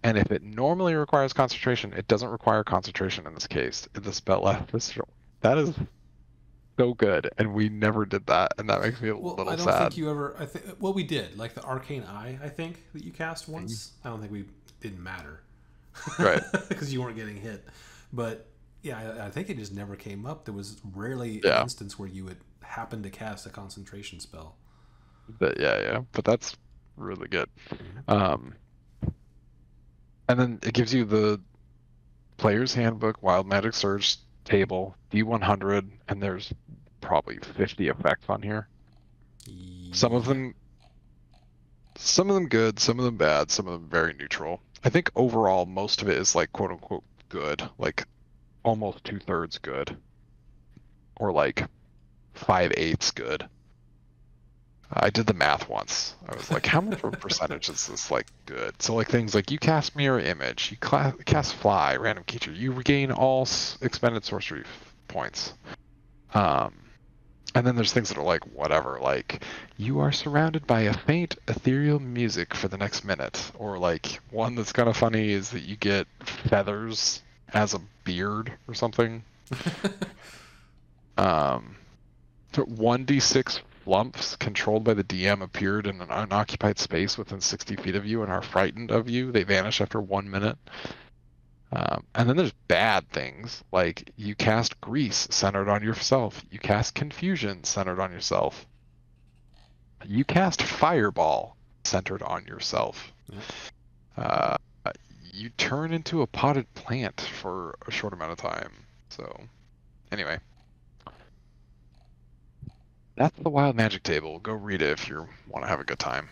And if it normally requires concentration, it doesn't require concentration in this case. If the spell that is so good, and we never did that, and that makes me a Well, little I don't sad. think you ever. I think well, we did like the Arcane Eye. I think that you cast Mhm. once. I don't think we didn't matter Right. because you weren't getting hit. But yeah, I think it just never came up. There was rarely an Yeah. instance where you would happen to cast a concentration spell. Yeah. But that's really good. Mhm. Um, and then it gives you the Player's Handbook, Wild Magic Surge table, D100, and there's probably 50 effects on here. Some of Yeah. them good, some of them bad, some of them very neutral. I think overall most of it is like quote unquote good, like almost 2/3 good, or like 5/8 good. I did the math once. I was like, how much of a percentage is this like good? So like things like you cast Mirror Image, you cast Fly, random creature, you regain all expended sorcery points. Um, and then there's things that are like whatever, like you are surrounded by a faint ethereal music for the next minute, or like one that's kind of funny is that you get feathers as a beard or something. Um, 1d6 flumps controlled by the DM appeared in an unoccupied space within 60 feet of you and are frightened of you. They vanish after 1 minute. And then there's bad things, like you cast Grease centered on yourself. You cast Confusion centered on yourself. You cast Fireball centered on yourself. Yep. Uh, you turn into a potted plant for a short amount of time. So, anyway. That's the Wild Magic table. Go read it if you want to have a good time.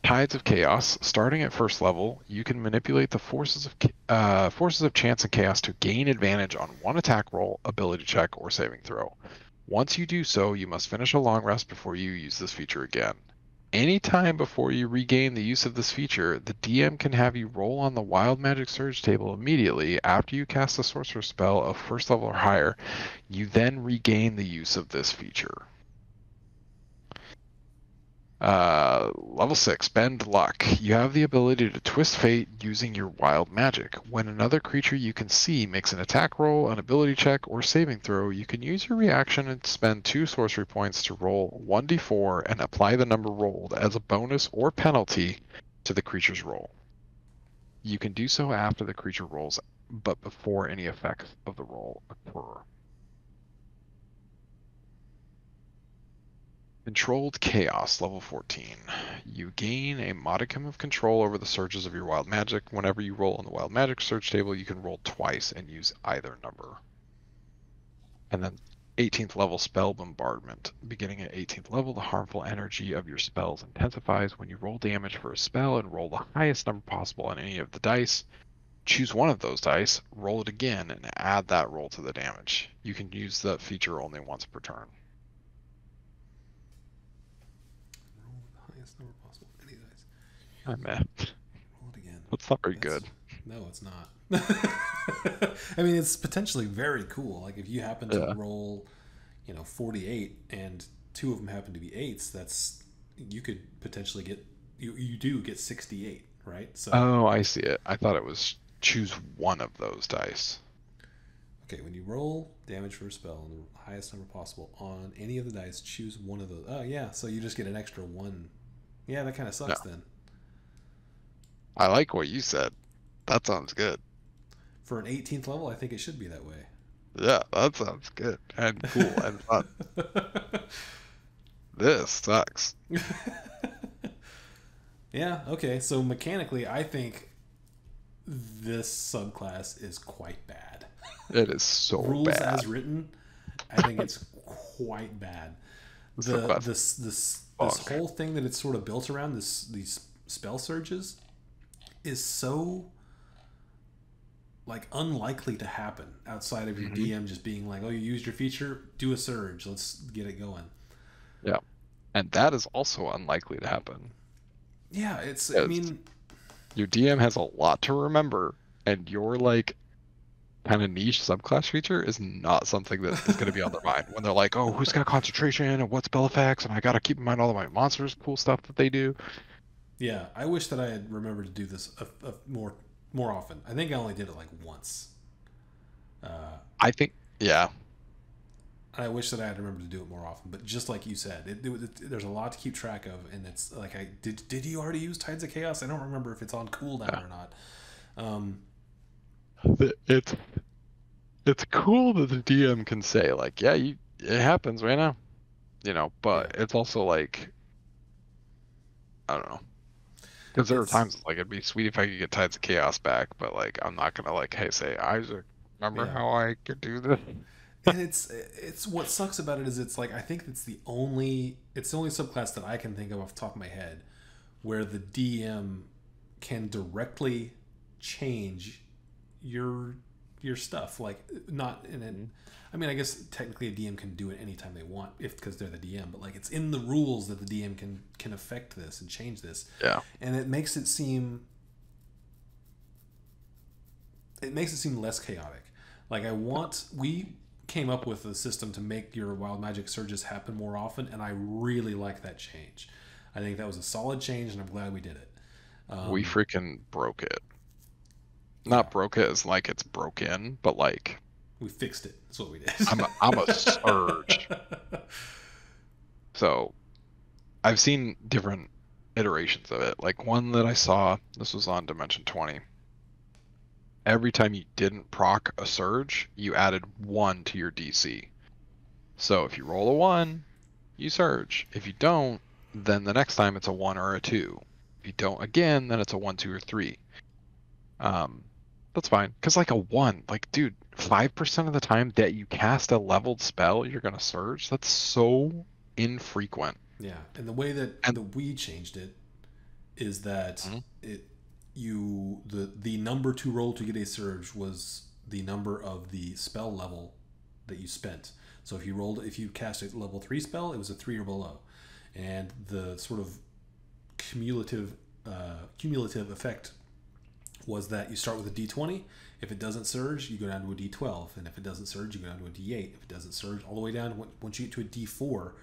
Tides of Chaos. Starting at first level, you can manipulate the forces of chance and chaos to gain advantage on one attack roll, ability check, or saving throw. Once you do so, you must finish a long rest before you use this feature again. Anytime before you regain the use of this feature, the DM can have you roll on the Wild Magic Surge table immediately after you cast a sorcerer spell of first level or higher. You then regain the use of this feature. Level 6, Bend Luck. You have the ability to twist fate using your wild magic. When another creature you can see makes an attack roll, an ability check, or saving throw, you can use your reaction and spend 2 sorcery points to roll 1d4 and apply the number rolled as a bonus or penalty to the creature's roll. You can do so after the creature rolls, but before any effects of the roll occur. Controlled Chaos, level 14. You gain a modicum of control over the surges of your wild magic. Whenever you roll on the wild magic surge table, you can roll twice and use either number. And then 18th level Spell Bombardment. Beginning at 18th level, the harmful energy of your spells intensifies when you roll damage for a spell and roll the highest number possible on any of the dice. Choose one of those dice, roll it again, and add that roll to the damage. You can use that feature only once per turn. Roll the highest number possible. Any dice. I'm mad. Roll it again. That's not very good. No, it's not. I mean, it's potentially very cool. Like if you happen to roll, 48, and 2 of them happen to be 8s. That's you could potentially get you do get 68, right? So Oh, I see it. I thought it was choose one of those dice. okay, when you roll damage for a spell on the highest number possible on any of the dice, choose one of those. Oh yeah, so you just get an extra 1. Yeah, that kind of sucks No, then. I like what you said. That sounds good. For an 18th level, I think it should be that way. Yeah, that sounds good and cool and fun. This sucks. Yeah, okay. So mechanically, I think this subclass is quite bad. It is so Rules bad. as written, I think it's quite bad. The the subclass this bug. whole thing that it's sort of built around, these spell surges, is so like unlikely to happen outside of your Hmm. DM just being like, oh, you used your feature, do a surge, let's get it going. Yeah, and that is also unlikely to happen Yeah, it's, I because mean, your DM has a lot to remember, and your like kind of niche subclass feature is not something that is going to be on their mind when they're like, "Oh, who's got concentration and what spell effects?" And I got to keep in mind all of my monsters, cool stuff that they do. yeah, I wish that I had remembered to do this more often. I think I only did it like once. Uh, I think, yeah, I wish that I had remembered to do it more often. But just like you said, there's a lot to keep track of, and it's like, I did you already use Tides of Chaos? I don't remember if it's on cooldown yeah. or not. Um, It's cool that the DM can say like, "Yeah, it happens right now," yeah, but it's also like, I don't know. Because there are it's times like it'd be sweet if I could get Tides of Chaos back, but like I'm not gonna like, hey, say Isaac, remember yeah, how I could do this? and it's what sucks about it is it's like, I think it's the only subclass that I can think of off the top of my head where the DM can directly change your stuff, like, not in it. Mhm. I mean, I guess technically a DM can do it anytime they want if because they're the DM, but like, it's in the rules that the DM can affect this and change this, Yeah. and it makes it seem less chaotic. Like, we came up with a system to make your wild magic surges happen more often, and I really like that change. I think that was a solid change, and I'm glad we did it. We Um, freaking broke it. yeah, Not broke it as like it's broken, but like we fixed it. That's what we did. I'm a surge. So I've seen different iterations of it. Like one that I saw, this was on Dimension 20. Every time you didn't proc a surge, you added 1 to your DC. So if you roll a 1, you surge. If you don't, then the next time it's a 1 or a 2. If you don't again, then it's a 1, 2, or 3. Um, that's fine. Because like a 1, like, dude, 5% of the time that you cast a leveled spell, you're going to surge. That's so infrequent. Yeah, and the way And that we changed it is that Mhm. the number to roll to get a surge was the number of the spell level that you spent. So if you cast a level 3 spell, it was a 3 or below, and the sort of cumulative effect was that you start with a D20. If it doesn't surge, you go down to a D12, and if it doesn't surge, you go down to a D8. If it doesn't surge, all the way down, once you get to a D4,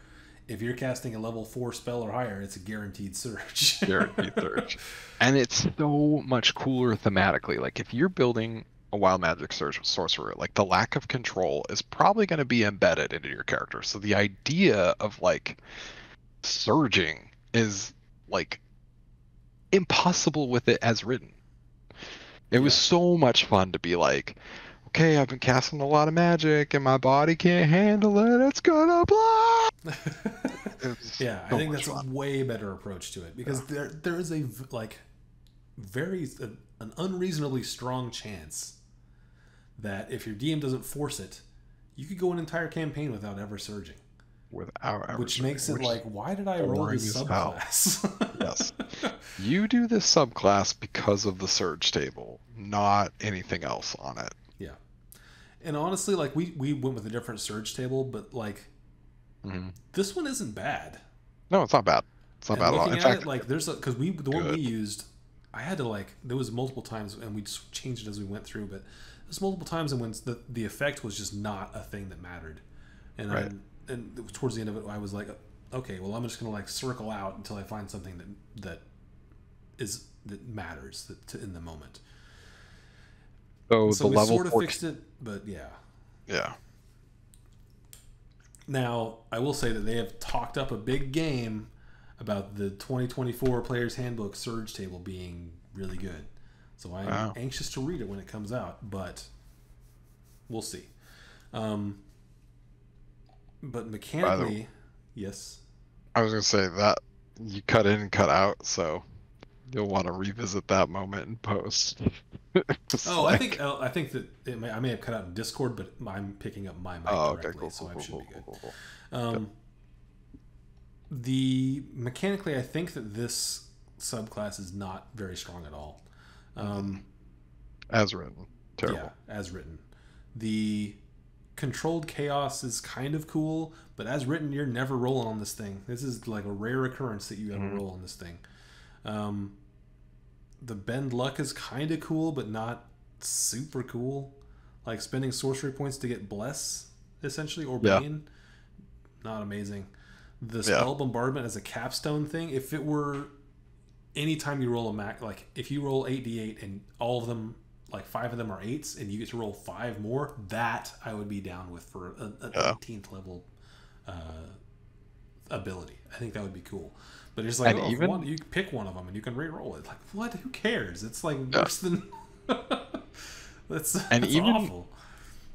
if you're casting a level 4 spell or higher, it's a guaranteed surge. guaranteed surge. And it's so much cooler thematically. Like if you're building a wild magic surge with sorcerer, like the lack of control is probably going to be embedded into your character. So the idea of like surging is like impossible with it as written. It was Yeah, so much fun to be like, okay, I've been casting a lot of magic and my body can't handle it. It's gonna blow. It's yeah. I so think much that's a fun. way better approach to it Yeah. because there is a like an unreasonably strong chance that if your DM doesn't force it, you could go an entire campaign without ever surging, Without ever which surging, makes it which is like, why did I roll boring this as hell. subclass? Yes. You do this subclass because of the surge table, not anything else on it. Yeah, and honestly, like, we went with a different surge table, but like, Hmm. this one isn't bad. No, it's not bad. It's not And bad at all. looking In at fact, it, like, there's a because we the one we good. used, I had to, like, there was multiple times, and we just changed it as we went through, but there's multiple times and when the effect was just not a thing that mattered, and Right. and towards the end of it, I was like, okay, well, I'm just gonna like circle out until I find something that matters in the moment. So So the we level sort of 14. fixed it, but yeah. Yeah. Now, I will say that they have talked up a big game about the 2024 Player's Handbook Surge Table being really good. So I'm Wow. anxious to read it when it comes out, but we'll see. Um, but By the mechanically, yes. I was gonna say that you cut in and cut out, so you'll want to revisit that moment in post. It's Oh, like, I think that I may have cut out in Discord, but I'm picking up my mic oh, okay, directly, cool, so cool, I cool, should cool, be cool, good. cool, cool. Good. Um, the mechanically, I think that this subclass is not very strong at all. Um, As written. yeah, Terrible. as written. The controlled chaos is kind of cool, but as written, you're never rolling on this thing. This is like a rare occurrence that you ever roll on this thing. Um, the bend luck is kind of cool, but not super cool. Like spending sorcery points to get bless, essentially, or Yeah. bane, not amazing. The Yeah. spell bombardment as a capstone thing, if it were anytime you roll a mac, like if you roll 8d8 and all of them, like 5 of them are 8s, and you get to roll 5 more, that I would be down with for an Yeah. 18th level ability. I think that would be cool. But it's like, And oh, if even one, you pick one of them and you can re-roll it. Like, what? Who cares? It's like yeah. worse than. that's And that's even awful.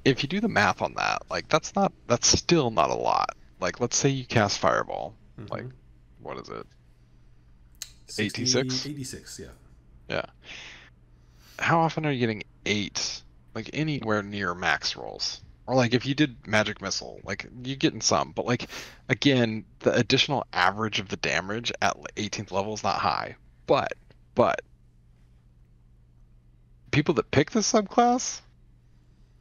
if you do the math on that, like that's still not a lot. Like let's say you cast Fireball. Like what is it? 60, 86? 86, yeah. Yeah. How often are you getting 8 like anywhere near max rolls? Or like if you did Magic Missile, like you getting some, but like again, the additional average of the damage at 18th level is not high. But people that pick this subclass,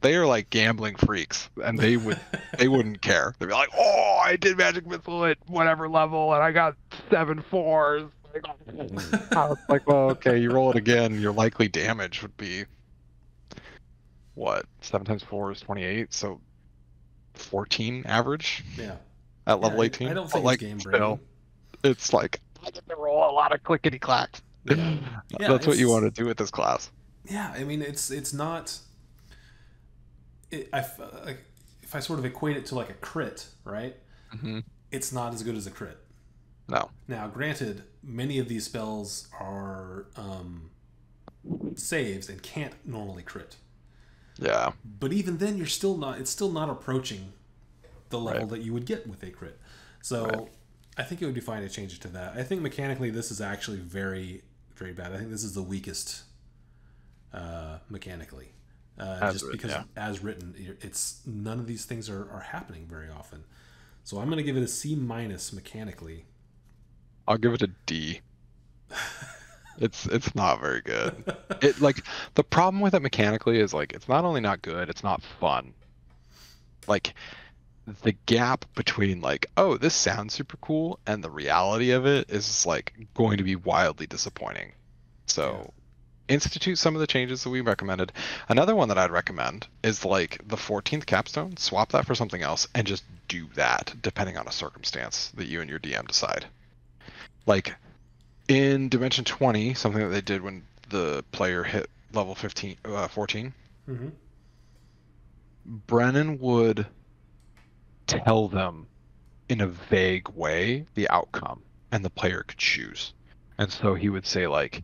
they are like gambling freaks, and they wouldn't care. They'd be like, "Oh, I did Magic Missile at whatever level, and I got 7 4s." Like, oh. It's like, well, okay, you roll it again, your likely damage would be what? 7 times 4 is 28, so 14 average Yeah. at Yeah, level I 18. don't But think it's like, game still, breaking. it's like I get to roll a lot of clickety clacks. Yeah. Yeah, That's what you want it's to do with this class. yeah, I mean it's not like if I sort of equate it to like a crit, right? Hmm. It's not as good as a crit. No. Now, granted, many of these spells are saves and can't normally crit. Yeah. But even then, you're still not. It's still not approaching the level Right. that you would get with a crit. So, Right. I think it would be fine to change it to that. I think mechanically, this is actually very, very bad. I think this is the weakest mechanically, As just written, because yeah. as written, it's none of these things are happening very often. So I'm going to give it a C minus mechanically. I'll give it a D. It's not very good. It like the problem with it mechanically is like it's not only not good, it's not fun. Like the gap between like, oh, this sounds super cool and the reality of it is like going to be wildly disappointing. Yeah. So institute some of the changes that we recommended. Another one that I'd recommend is like the 14th capstone, swap that for something else and just do that depending on a circumstance that you and your DM decide. Like in Dimension 20, something that they did when the player hit level 14, Mm-hmm. Brennan would tell them in a vague way the outcome, and the player could choose. And so he would say, like,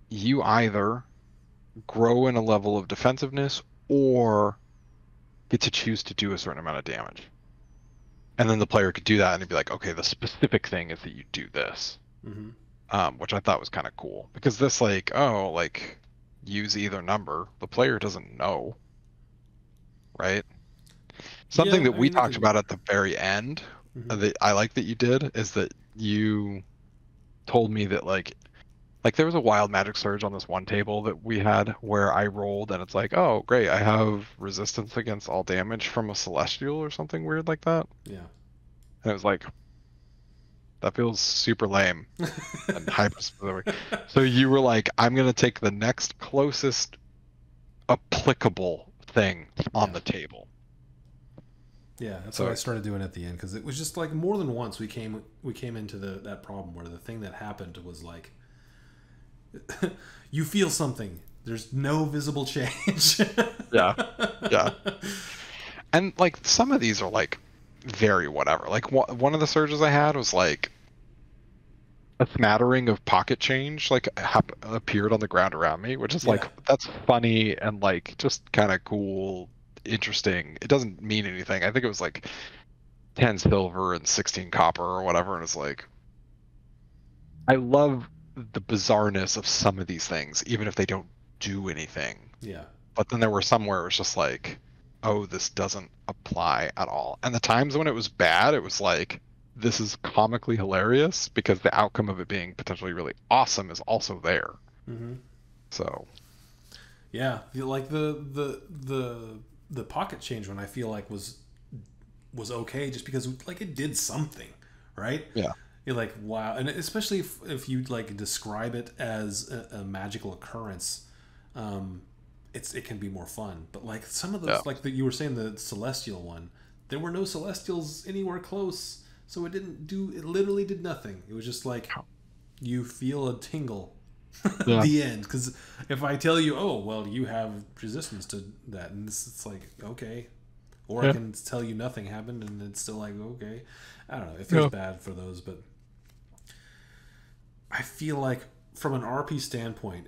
you either grow in a level of defensiveness or get to choose to do a certain amount of damage. And then the player could do that, and he'd be like, okay, the specific thing is that you do this. Mm-hmm. Which I thought was kind of cool because this like, oh, like use either number, the player doesn't know, right? Something Yeah, that I we mean they talked can. about at the very end Mm-hmm. that I like that you did is that you told me that like there was a wild magic surge on this one table that we had where I rolled and it's like, oh great, I have resistance against all damage from a celestial or something weird like that. Yeah. And it was like that feels super lame and hyper specific. So you were like, I'm gonna take the next closest applicable thing on Yeah. the table. Yeah, that's what I So started doing at the end because it was just like more than once we came into that problem where the thing that happened was like you feel something. There's no visible change. yeah, yeah. And like some of these are like very whatever. Like one of the surges I had was like a smattering of pocket change like appeared on the ground around me, which is Yeah. like that's funny and like just kind of cool, interesting. It doesn't mean anything. I think it was like 10 silver and 16 copper or whatever, and it's like I love the bizarreness of some of these things, even if they don't do anything. Yeah. But then there were some where it was just like, oh, this doesn't apply at all. And the times when it was bad, it was like, this is comically hilarious because the outcome of it being potentially really awesome is also there. Mm-hmm. So Yeah, like the pocket change one, I feel like was okay just because like it did something, right? yeah, You're like, wow, and especially if you like describe it as a magical occurrence, um, it can be more fun. But like some of yeah, those, like you were saying, the celestial one, there were no celestials anywhere close, so it didn't do. It literally did nothing. It was just like you feel a tingle. yeah, The end. Because if I tell you, oh well, you have resistance to that, and it's like okay, or I yeah, can tell you nothing happened, and it's still like okay. I don't know. It feels yeah. bad for those, but I feel like from an RP standpoint,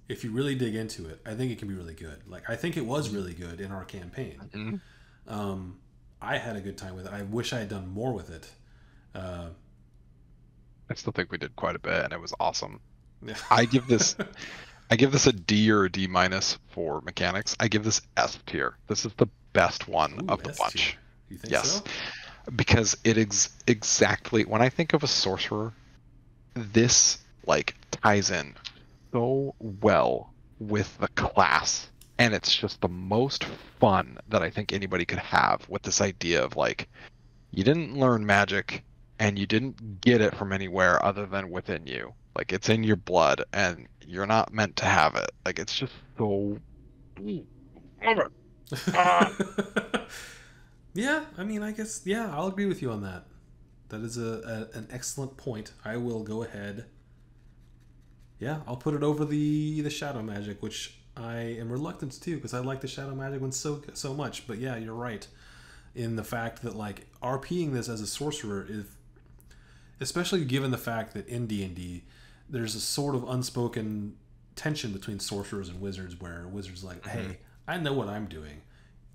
if you really dig into it, I think it can be really good. Like I think it was really good in our campaign. Mhm. Um, I had a good time with it. I wish I had done more with it. Uh, I still think we did quite a bit, and it was awesome. yeah. I give this I give this a D or a D minus for mechanics. I give this S tier. This is the best one Ooh, of the S tier. bunch. You think Yes, so? because it is exactly when I think of a sorcerer, this like ties in so well with the class. And it's just the most fun that I think anybody could have with this idea of like, you didn't learn magic and you didn't get it from anywhere other than within you. Like, it's in your blood and you're not meant to have it. Like, it's just so. Love it. Ah. Yeah, I mean, I guess yeah, I'll agree with you on that. That is an excellent point. I will go ahead. Yeah, I'll put it over the shadow magic, which I am reluctant to because I like the shadow magic one so much. But yeah, you're right in the fact that like RPing this as a sorcerer is, especially given the fact that in D&D there's a sort of unspoken tension between sorcerers and wizards where wizards are like, Mhm. hey, I know what I'm doing.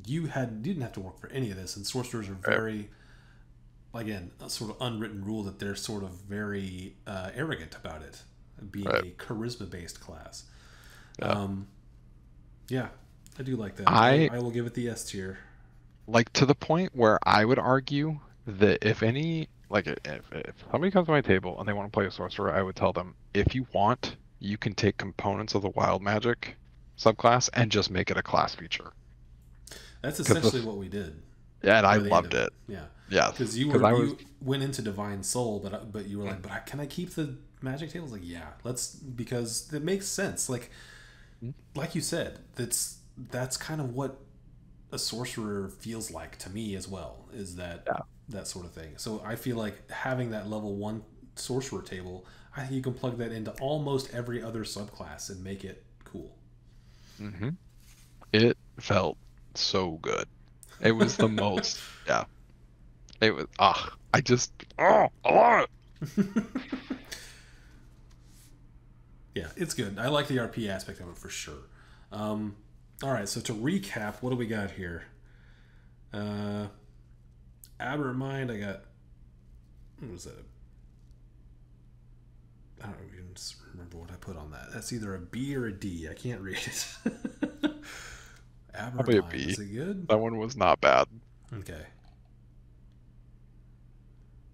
You didn't have to work for any of this, and sorcerers are Right, very, again, a sort of unwritten rule that they're sort of very arrogant about it, being right. a charisma based class. Yeah. Um, yeah, I do like that. I I will give it the S tier. like to the point where I would argue that if any, like, if somebody comes to my table and they want to play a sorcerer, I would tell them, if you want, you can take components of the wild magic subclass and just make it a class feature. That's Because essentially what we did yeah, and I by the end loved of it. it. Yeah, Yes, because because I was. you went into divine soul, but you were like, Mm, can I keep the magic tables? Like, yeah, let's because it makes sense. mm, Like you said, that's kind of what a sorcerer feels like to me as well. Is yeah. that sort of thing. So I feel like having that level one sorcerer table, I think you can plug that into almost every other subclass and make it cool. Hmm. It felt so good. It was the most. Yeah. It was. Ah, I just. Oh, I love it. Yeah, it's good. I like the RP aspect of it for sure. Um, all right, so to recap, what do we got here? Uh, Aberrant Mind, I got. What was that? I don't even remember what I put on that. That's either a B or a D. I can't read it. Aberrant Probably a Mind, B. was it good? That one was not bad. Okay.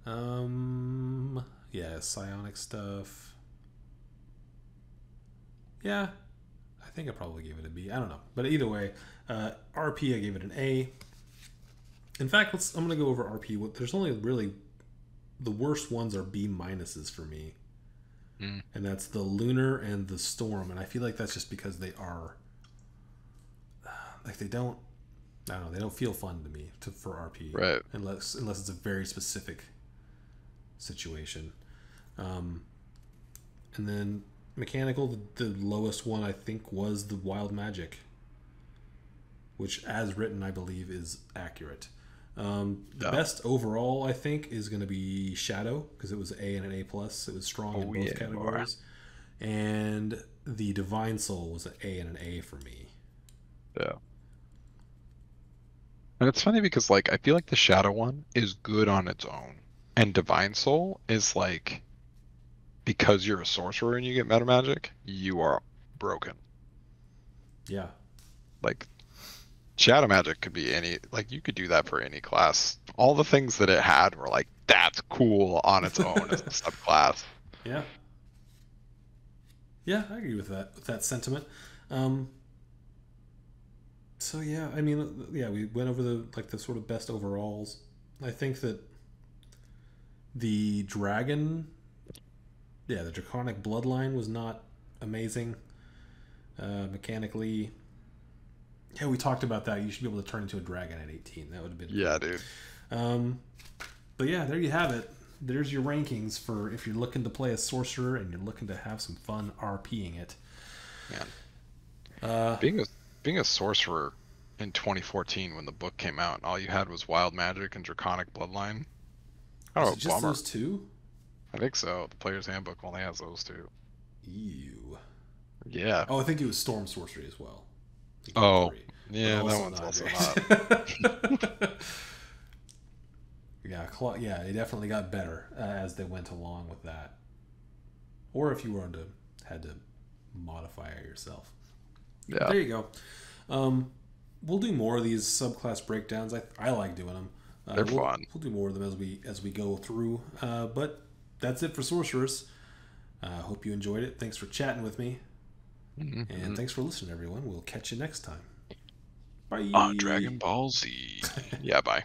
Um, yeah, psionic stuff. Yeah, I think I probably gave it a B. I don't know, but either way, RP I gave it an A. In fact, I'm gonna go over RP. There's only really the worst ones are B minuses for me, Mm, and that's the lunar and the storm. And I feel like that's just because they are like they don't. I don't know. They don't feel fun to me for RP right. unless it's a very specific situation. Um, and then mechanical, the lowest one I think was the wild magic, which as written I believe is accurate. The Yeah. best overall, I think, is going to be Shadow because it was A and an A plus. It was strong in Oh both yeah, boy. categories, and the Divine Soul was an A and an A for me. Yeah. And it's funny because like I feel like the Shadow one is good on its own, and Divine Soul is like because you're a sorcerer and you get meta magic, you are broken. Yeah, Like Shadow Magic could be any, like, you could do that for any class. All the things that it had were like, that's cool on its own as a subclass. Yeah. Yeah, I agree with that sentiment. Um, so yeah, I mean, yeah, we went over the sort of best overalls. I think that the dragon, yeah, the draconic bloodline was not amazing mechanically. Yeah, we talked about that. You should be able to turn into a dragon at 18. That would have been Yeah, cool. dude. Um, but yeah, there you have it. There's your rankings for if you're looking to play a sorcerer and you're looking to have some fun RPing it. Man, Uh, being a being a sorcerer in 2014 when the book came out, and all you had was wild magic and draconic bloodline. was Oh, it just bummer. those two? I think so. The player's handbook only has those two. Ew. Yeah. Oh, I think it was storm sorcery as well. I think it had Oh, three, but yeah, that also one's not also great. not. Yeah, yeah, they definitely got better as they went along with that. Or if you were to had to modify it yourself. But Yeah, there you go. Um, we'll do more of these subclass breakdowns. I like doing them. they're fun. We'll do more of them as we go through. But that's it for sorcerers. Hope you enjoyed it. Thanks for chatting with me, and thanks for listening, everyone. We'll catch you next time. Bye. On Dragon Ball Z. Yeah, bye.